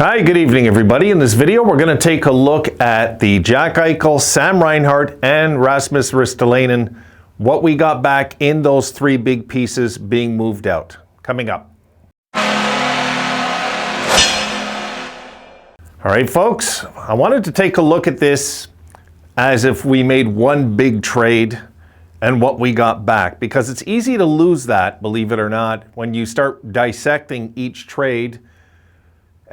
Hi, good evening everybody. In this video we're going to take a look at the Jack Eichel, Sam Reinhart, and Rasmus Ristolainen, what we got back in those three big pieces being moved out. Coming up. All right folks, I wanted to take a look at this as if we made one big trade and what we got back, because it's easy to lose that, believe it or not, when you start dissecting each trade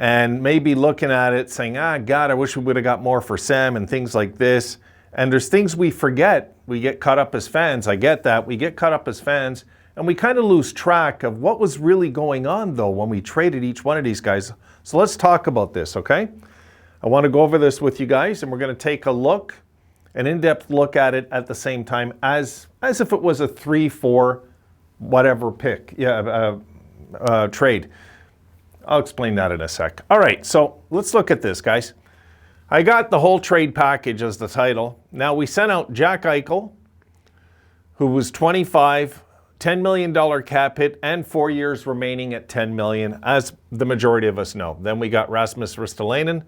and maybe looking at it saying, God, I wish we would have got more for Sam and things like this. And there's things we forget. We get caught up as fans. I get that. We get caught up as fans and we kind of lose track of what was really going on though when we traded each one of these guys. So let's talk about this, okay? I want to go over this with you guys and we're going to take a look, an in-depth look at it at the same time as if it was a 3-4 whatever pick, trade. I'll explain that in a sec. All right, so let's look at this, guys. I got the whole trade package as the title. Now, we sent out Jack Eichel, who was 25, $10 million cap hit, and 4 years remaining at $10 million, as the majority of us know. Then we got Rasmus Ristolainen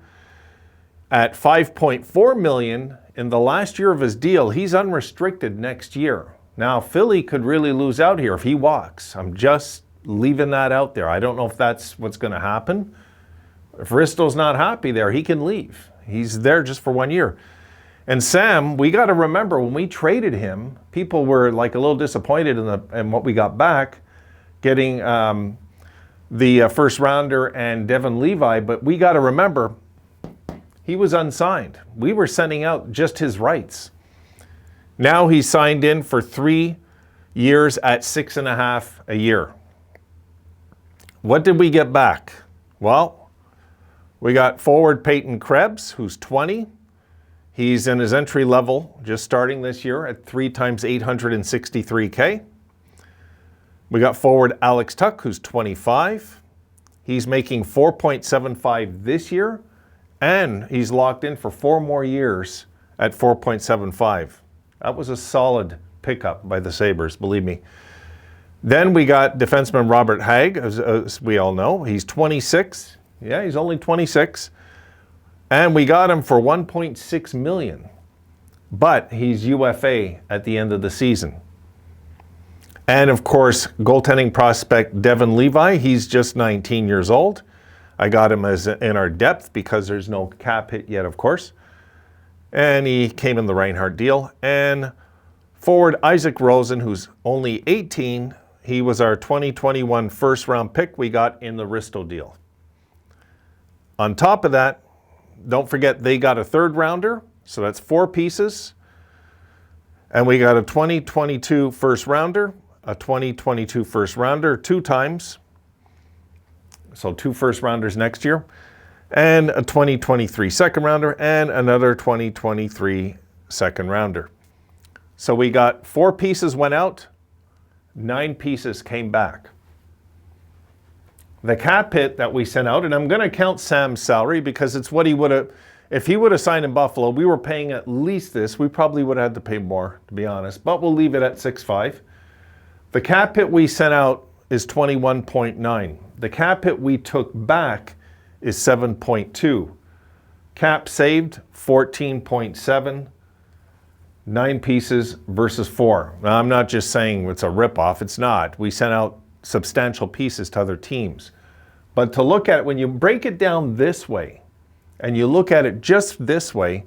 at $5.4 million. In the last year of his deal, he's unrestricted next year. Now, Philly could really lose out here if he walks. I'm just leaving that out there. I don't know if that's what's going to happen. If Risto's not happy there, he can leave. He's there just for 1 year. And Sam, we got to remember when we traded him, people were like a little disappointed in what we got back, getting the first rounder and Devin Levi, but we got to remember he was unsigned. We were sending out just his rights. Now he's signed in for 3 years at $6.5 a year. What did we get back? Well, we got forward Peyton Krebs, who's 20. He's in his entry level, just starting this year at 3 times $863K. We got forward Alex Tuck, who's 25. He's making $4.75 this year, and he's locked in for 4 more years at $4.75. That was a solid pickup by the Sabres, believe me. Then we got defenseman Robert Hagg, as we all know. He's 26. Yeah, he's only 26. And we got him for $1.6 million. But he's UFA at the end of the season. And of course, goaltending prospect Devin Levi, he's just 19 years old. I got him as in our depth because there's no cap hit yet, of course. And he came in the Reinhart deal. And forward Isaac Rosen, who's only 18, he was our 2021 first round pick we got in the Risto deal. On top of that, don't forget they got a 3rd rounder, so that's 4 pieces. And we got a 2022 first rounder, a 2022 first rounder 2 times. So 2 first rounders next year, and a 2023 second rounder, and another 2023 second rounder. So we got 4 pieces went out, 9 pieces came back. The cap hit that we sent out, and I'm going to count Sam's salary because it's what he would have, if he would have signed in Buffalo, we were paying at least this. We probably would have had to pay more, to be honest, but we'll leave it at 6.5. The cap hit we sent out is 21.9. The cap hit we took back is 7.2. Cap saved, 14.7. 9 pieces versus 4. Now, I'm not just saying it's a ripoff. It's not. We sent out substantial pieces to other teams. But to look at it, when you break it down this way, and you look at it just this way,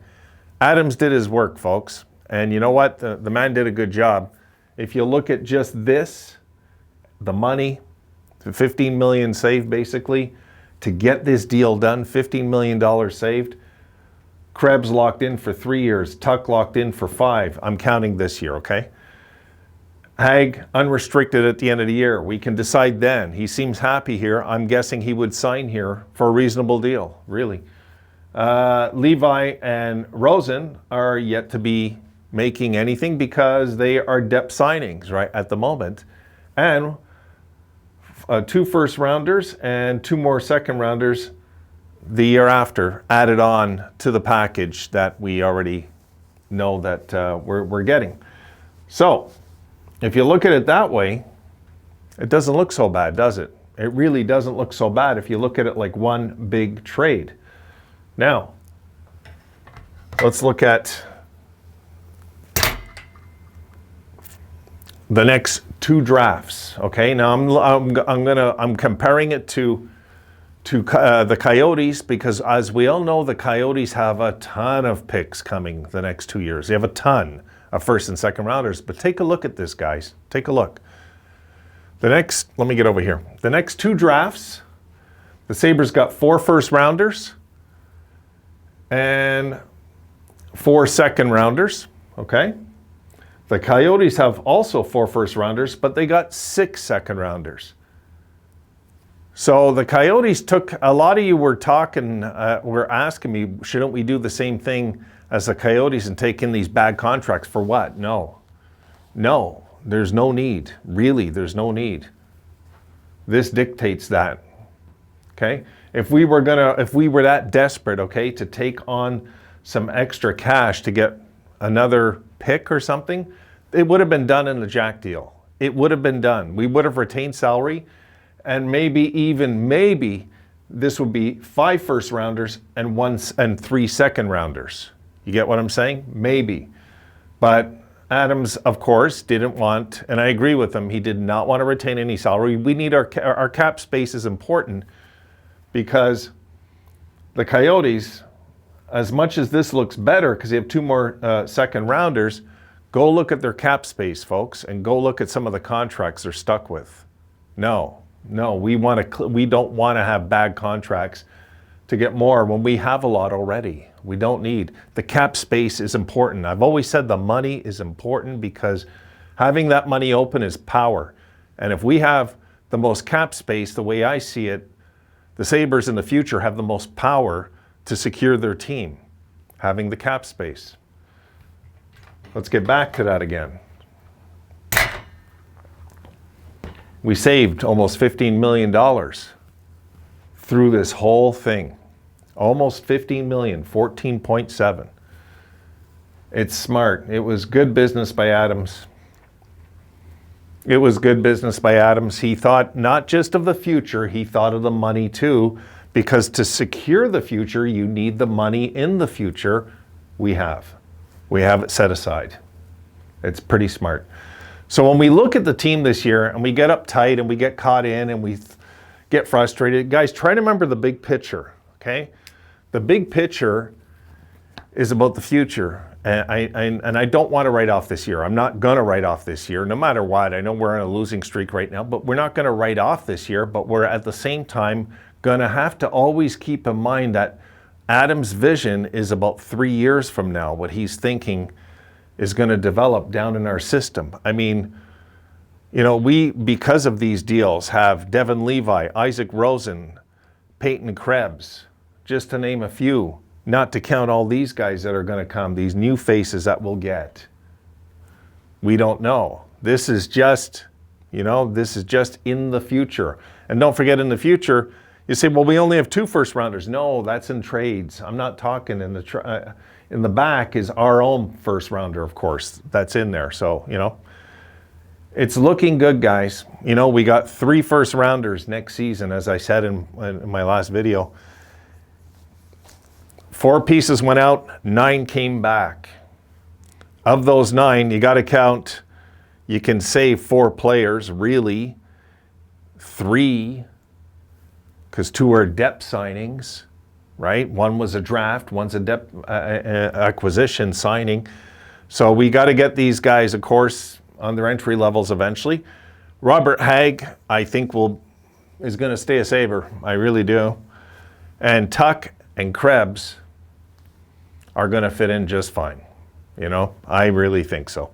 Adams did his work, folks. And you know what? The man did a good job. If you look at just this, the money, the $15 million saved basically, to get this deal done, $15 million saved. Krebs locked in for 3 years. Tuck locked in for 5. I'm counting this year, okay? Hagg unrestricted at the end of the year. We can decide then. He seems happy here. I'm guessing he would sign here for a reasonable deal, really. Levi and Rosen are yet to be making anything because they are depth signings right at the moment. And 2 first rounders and 2 more second rounders the year after added on to the package that we already know that we're getting. So if you look at it that way, it doesn't look so bad, does it? It really doesn't look so bad if you look at it like one big trade. Now, let's look at the next 2 drafts. Okay, now I'm comparing it to the Coyotes, because as we all know, the Coyotes have a ton of picks coming the next 2 years. They have a ton of first and second rounders. But take a look at this, guys. Take a look. Let me get over here. The next 2 drafts, the Sabres got 4 first rounders and 4 second rounders. Okay. The Coyotes have also 4 first rounders, but they got 6 second rounders. So the Coyotes took, a lot of you were asking me, shouldn't we do the same thing as the Coyotes and take in these bad contracts? For what? No, there's no need. Really, there's no need. This dictates that. Okay? If we were that desperate, okay, to take on some extra cash to get another pick or something, it would have been done in the Jack deal. It would have been done. We would have retained salary, and maybe this would be 5 first rounders and 3 second rounders. You get what I'm saying? Maybe. But Adams, of course, didn't want, and I agree with him, he did not want to retain any salary. We need our cap space is important, because the Coyotes, as much as this looks better because they have 2 more second rounders, go look at their cap space, folks, and go look at some of the contracts they're stuck with. No, we don't want to have bad contracts to get more when we have a lot already. We don't need. The cap space is important. I've always said the money is important, because having that money open is power. And if we have the most cap space, the way I see it, the Sabres in the future have the most power to secure their team, having the cap space. Let's get back to that again. We saved almost $15 million through this whole thing. Almost 15 million, 14.7. It's smart. It was good business by Adams. It was good business by Adams. He thought not just of the future, he thought of the money too, because to secure the future, you need the money in the future. We have it set aside. It's pretty smart. So when we look at the team this year and we get uptight and we get caught in and we get frustrated, guys, try to remember the big picture, okay? The big picture is about the future. And I don't want to write off this year. I'm not going to write off this year, no matter what. I know we're on a losing streak right now, but we're not going to write off this year. But we're at the same time going to have to always keep in mind that Adam's vision is about 3 years from now. What he's thinking is going to develop down in our system. I mean, you know, we, because of these deals, have Devin Levi, Isaac Rosen, Peyton Krebs, just to name a few. Not to count all these guys that are going to come, these new faces that we'll get. We don't know. This is just, you know, this is just in the future. And don't forget, in the future, you say, well, we only have 2 first rounders. No, that's in trades. I'm not talking in the back is our own first rounder, of course. That's in there. So, you know, it's looking good, guys. You know, we got 3 first rounders next season, as I said in my last video. 4 pieces went out, 9 came back. Of those 9, you got to count, you can save 4 players, really. 3, because 2 are depth signings, right? 1 was a draft, 1's a depth acquisition signing. So we got to get these guys, of course, on their entry levels eventually. Robert Hagg, I think, is going to stay a Sabre. I really do. And Tuck and Krebs are going to fit in just fine. You know, I really think so.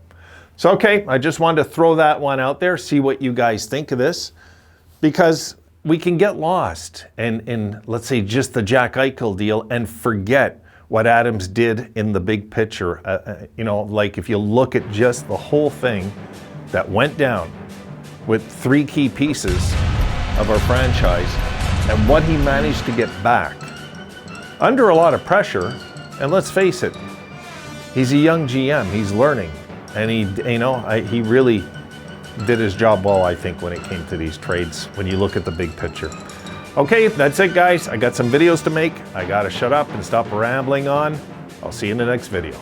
So, okay, I just wanted to throw that one out there, see what you guys think of this, because we can get lost in let's say, just the Jack Eichel deal and forget what Adams did in the big picture. You know, like if you look at just the whole thing that went down with 3 key pieces of our franchise and what he managed to get back under a lot of pressure. And let's face it, he's a young GM. He's learning, and he really did his job well, I think, when it came to these trades, when you look at the big picture. Okay, that's it, guys. I got some videos to make. I got to shut up and stop rambling on. I'll see you in the next video.